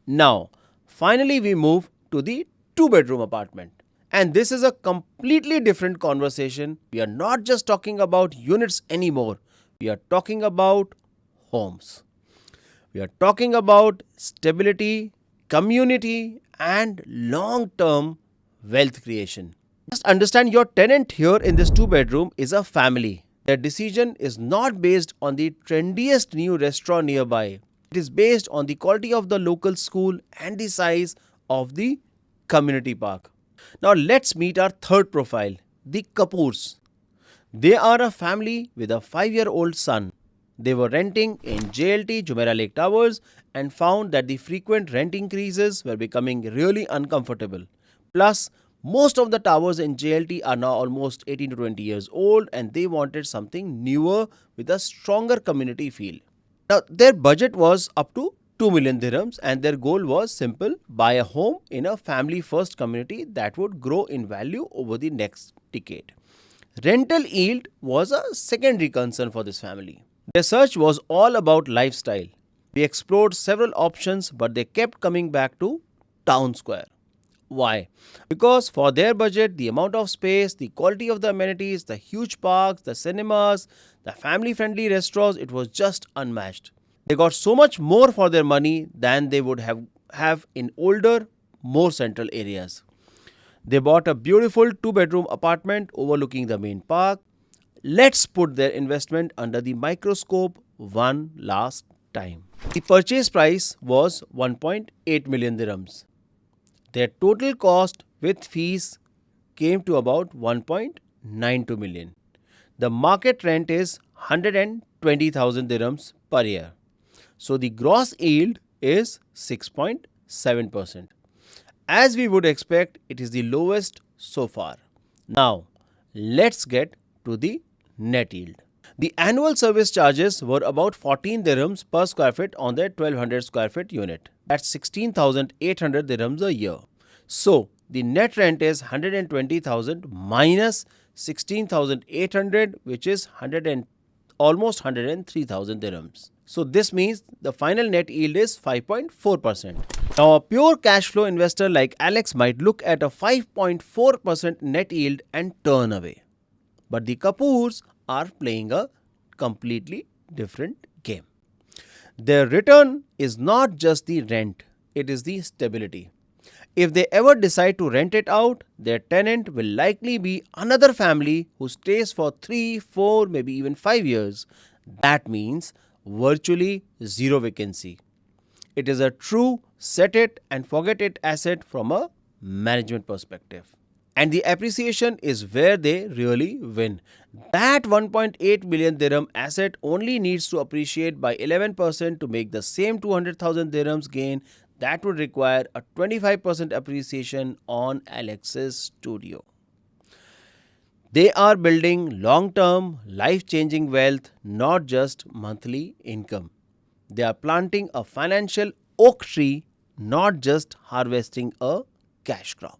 Now, finally we move to the two-bedroom apartment. And this is a completely different conversation. We are not just talking about units anymore. We are talking about homes. We are talking about stability, community, and long term wealth creation. Just understand your tenant here in this two bedroom is a family. Their decision is not based on the trendiest new restaurant nearby. It is based on the quality of the local school and the size of the community park. Now let's meet our third profile, the Kapoors. They are a family with a 5-year-old son. They were renting in JLT Jumeirah Lake Towers and found that the frequent rent increases were becoming really uncomfortable. Plus, most of the towers in JLT are now almost 18 to 20 years old and they wanted something newer with a stronger community feel. Now, their budget was up to 2 million dirhams and their goal was simple: buy a home in a family first community that would grow in value over the next decade. Rental yield was a secondary concern for this family. Their search was all about lifestyle. We explored several options, but they kept coming back to Town Square. Why? Because for their budget, the amount of space, the quality of the amenities, the huge parks, the cinemas, the family friendly restaurants, it was just unmatched. They got so much more for their money than they would have in older, more central areas. They bought a beautiful two-bedroom apartment overlooking the main park. Let's put their investment under the microscope one last time. The purchase price was 1.8 million dirhams. Their total cost with fees came to about 1.92 million. The market rent is 120,000 dirhams per year. So the gross yield is 6.7%. As we would expect, it is the lowest so far. Now, let's get to the net yield. The annual service charges were about 14 dirhams per square feet on their 1200 square feet unit. That's 16,800 dirhams a year. So, the net rent is 120,000 minus 16,800, which is almost 103,000 dirhams. So this means the final net yield is 5.4%. Now a pure cash flow investor like Alex might look at a 5.4% net yield and turn away. But the Kapoors are playing a completely different game. Their return is not just the rent, it is the stability. If they ever decide to rent it out, their tenant will likely be another family who stays for 3, 4, maybe even 5 years. That means virtually zero vacancy. It is a true set it and forget it asset from a management perspective. And the appreciation is where they really win. That 1.8 million dirham asset only needs to appreciate by 11% to make the same 200,000 dirhams gain. That would require a 25% appreciation on Alex's studio. They are building long-term, life-changing wealth, not just monthly income. They are planting a financial oak tree, not just harvesting a cash crop.